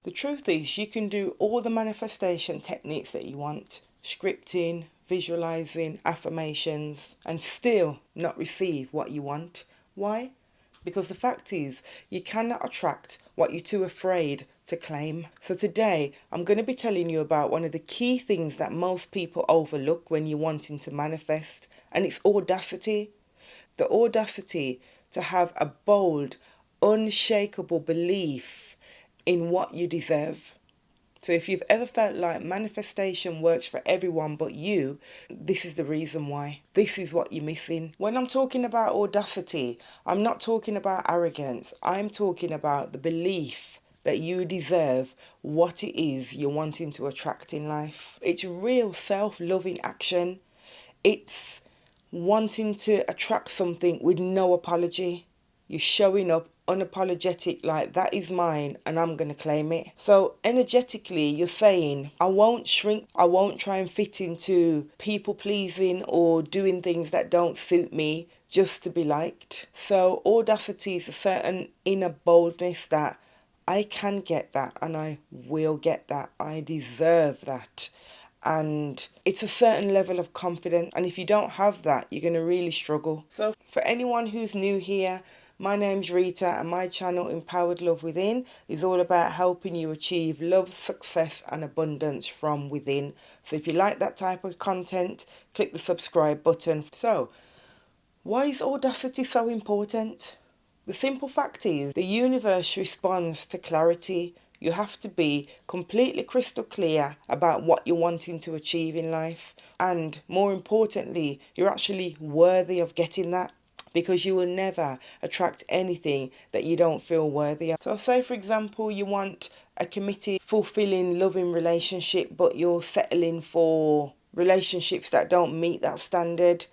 The truth is, you can do all the manifestation techniques that you want, scripting, visualizing, affirmations, and still not receive what you want. Why? Because the fact is, you cannot attract what you're too afraid to claim. So today, I'm going to be telling you about one of the key things that most people overlook when you're wanting to manifest, and it's audacity. The audacity to have a bold, unshakable belief in what you deserve. So if you've ever felt like manifestation works for everyone but you, this is the reason why. This is what you're missing. When I'm talking about audacity, I'm not talking about arrogance. I'm talking about the belief that you deserve what it is you're wanting to attract in life. It's real self-loving action. It's wanting to attract something with no apology. You're showing up unapologetic, like that is mine and I'm going to claim it. So energetically, you're saying, I won't shrink, I won't try and fit into people pleasing or doing things that don't suit me just to be liked. So audacity is a certain inner boldness that I can get that and I will get that. I deserve that. And it's a certain level of confidence, and if you don't have that, you're going to really struggle. So for anyone who's new here, my name's Rita, and my channel Empowered Love Within is all about helping you achieve love, success and abundance from within. So if you like that type of content, click the subscribe button. So why is audacity so important? The simple fact is, the universe responds to clarity. You have to be completely crystal clear about what you're wanting to achieve in life. And more importantly, you're actually worthy of getting that, because you will never attract anything that you don't feel worthy of. So say, for example, you want a committed, fulfilling, loving relationship, but you're settling for relationships that don't meet that standard.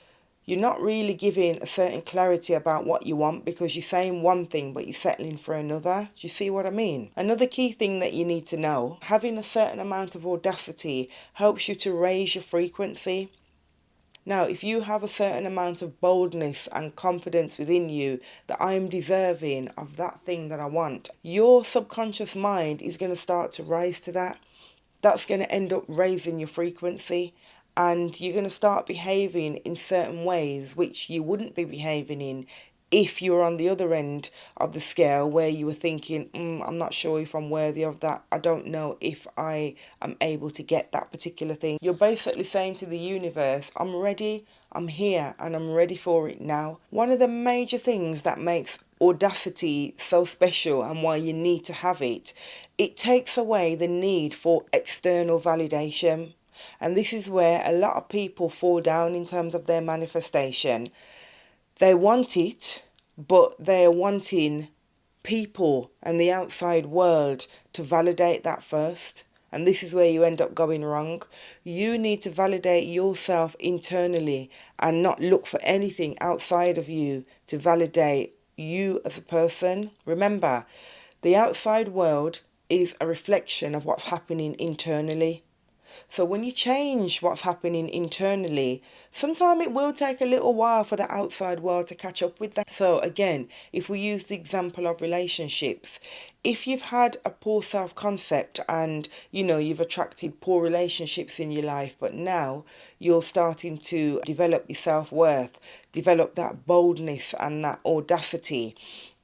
You're not really giving a certain clarity about what you want, because you're saying one thing but you're settling for another. Do you see what I mean? Another key thing that you need to know, having a certain amount of audacity helps you to raise your frequency. Now, if you have a certain amount of boldness and confidence within you that I'm deserving of that thing that I want, your subconscious mind is going to start to rise to that. That's going to end up raising your frequency, and you're going to start behaving in certain ways which you wouldn't be behaving in if you were on the other end of the scale, where you were thinking, I'm not sure if I'm worthy of that. I don't know if I am able to get that particular thing. You're basically saying to the universe, I'm ready, I'm here, and I'm ready for it now. One of the major things that makes audacity so special, and why you need to have it, it takes away the need for external validation. And this is where a lot of people fall down in terms of their manifestation. They want it, but they're wanting people and the outside world to validate that first. And this is where you end up going wrong. You need to validate yourself internally and not look for anything outside of you to validate you as a person. Remember, the outside world is a reflection of what's happening internally. So when you change what's happening internally, sometimes it will take a little while for the outside world to catch up with that. So again, if we use the example of relationships, if you've had a poor self-concept and, you've attracted poor relationships in your life, but now you're starting to develop your self-worth, develop that boldness and that audacity,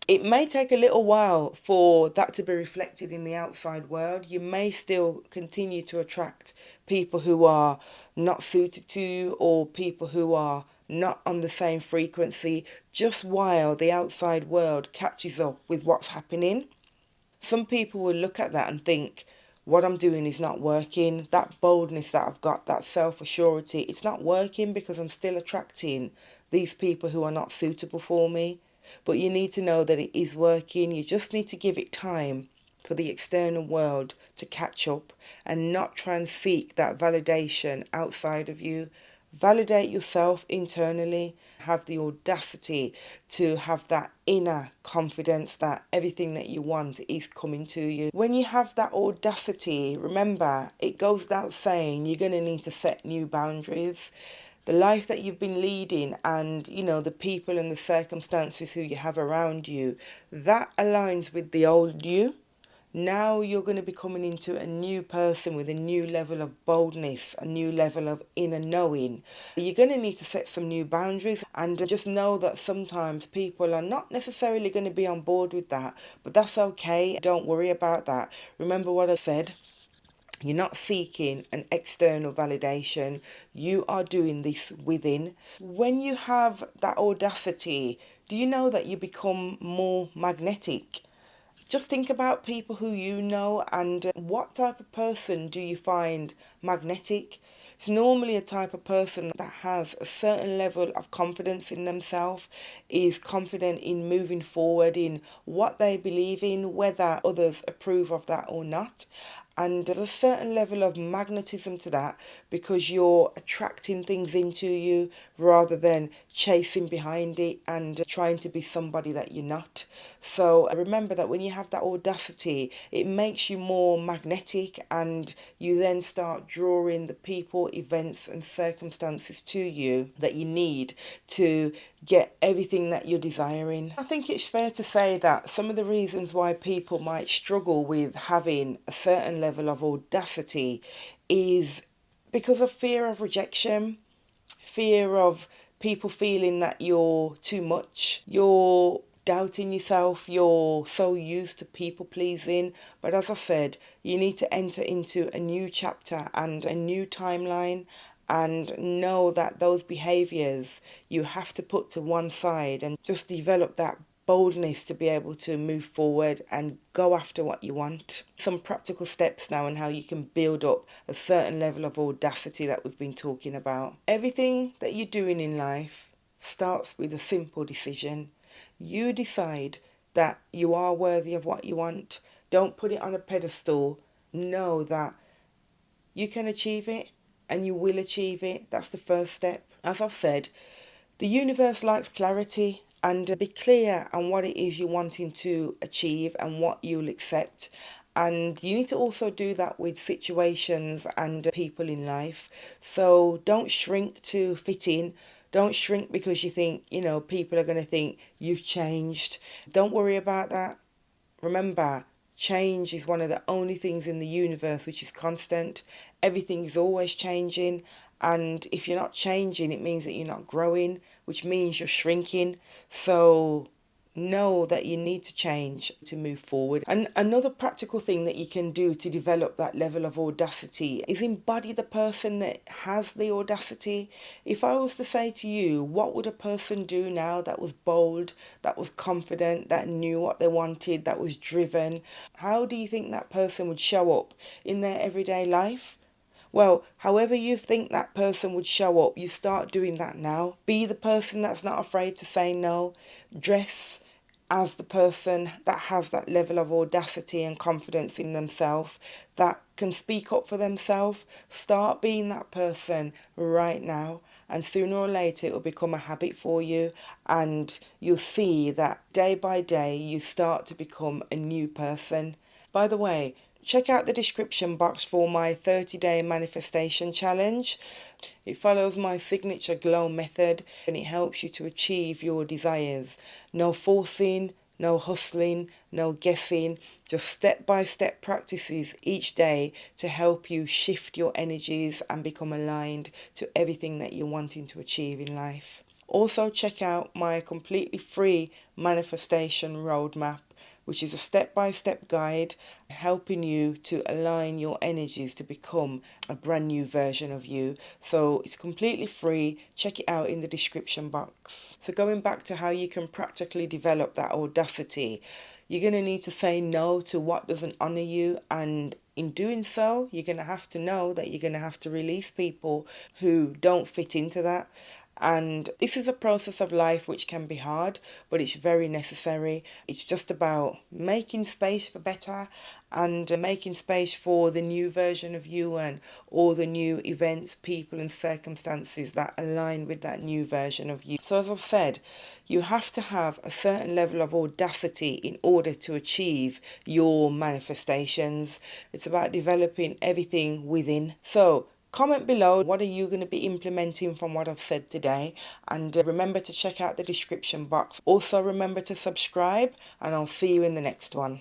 it may take a little while for that to be reflected in the outside world. You may still continue to attract people who are not suited to you, or people who are not on the same frequency, just while the outside world catches up with what's happening. Some people will look at that and think, what I'm doing is not working. That boldness that I've got, that self-assurity, it's not working because I'm still attracting these people who are not suitable for me. But you need to know that it is working. You just need to give it time for the external world to catch up, and not try and seek that validation outside of you. Validate yourself internally. Have the audacity to have that inner confidence that everything that you want is coming to you. When you have that audacity, remember, it goes without saying, you're going to need to set new boundaries. The life that you've been leading, and the people and the circumstances who you have around you, that aligns with the old you. Now you're going to be coming into a new person with a new level of boldness, a new level of inner knowing. You're going to need to set some new boundaries, and just know that sometimes people are not necessarily going to be on board with that, but that's okay. Don't worry about that. Remember what I said. You're not seeking an external validation. You are doing this within. When you have that audacity, do you know that you become more magnetic? Just think about people who you know, and what type of person do you find magnetic? It's normally a type of person that has a certain level of confidence in themselves, is confident in moving forward in what they believe in, whether others approve of that or not. And there's a certain level of magnetism to that, because you're attracting things into you rather than chasing behind it and trying to be somebody that you're not. So remember that when you have that audacity, it makes you more magnetic, and you then start drawing the people, events and circumstances to you that you need to get everything that you're desiring. I think it's fair to say that some of the reasons why people might struggle with having a certain level of audacity is because of fear of rejection, fear of people feeling that you're too much, you're doubting yourself, you're so used to people pleasing. But as I said, you need to enter into a new chapter and a new timeline, and know that those behaviors you have to put to one side and just develop that boldness to be able to move forward and go after what you want. Some practical steps now on how you can build up a certain level of audacity that we've been talking about. Everything that you're doing in life starts with a simple decision. You decide that you are worthy of what you want. Don't put it on a pedestal. Know that you can achieve it, and you will achieve it. That's the first step. As I've said, the universe likes clarity, and be clear on what it is you're wanting to achieve and what you'll accept. And you need to also do that with situations and people in life. So don't shrink to fit in. Don't shrink because you think, people are going to think you've changed. Don't worry about that. Remember, change is one of the only things in the universe which is constant. Everything is always changing. And if you're not changing, it means that you're not growing, which means you're shrinking. So know that you need to change to move forward. And another practical thing that you can do to develop that level of audacity is embody the person that has the audacity. If I was to say to you, what would a person do now that was bold, that was confident, that knew what they wanted, that was driven? How do you think that person would show up in their everyday life? Well, however you think that person would show up, you start doing that now. Be the person that's not afraid to say no. Dress as the person that has that level of audacity and confidence in themselves, that can speak up for themselves. Start being that person right now, and sooner or later it will become a habit for you, and you'll see that day by day you start to become a new person. By the way, check out the description box for my 30-day manifestation challenge. It follows my signature glow method, and it helps you to achieve your desires. No forcing, no hustling, no guessing, just step-by-step practices each day to help you shift your energies and become aligned to everything that you're wanting to achieve in life. Also, check out my completely free manifestation roadmap, which is a step-by-step guide helping you to align your energies to become a brand new version of you. So it's completely free. Check it out in the description box. So going back to how you can practically develop that audacity, you're going to need to say no to what doesn't honor you, and in doing so, you're going to have to know that you're going to have to release people who don't fit into that. And this is a process of life which can be hard, but it's very necessary. It's just about making space for better, and making space for the new version of you and all the new events, people and circumstances that align with that new version of you. So as I've said, you have to have a certain level of audacity in order to achieve your manifestations. It's about developing everything within. So comment below, what are you going to be implementing from what I've said today? And remember to check out the description box. Also remember to subscribe, and I'll see you in the next one.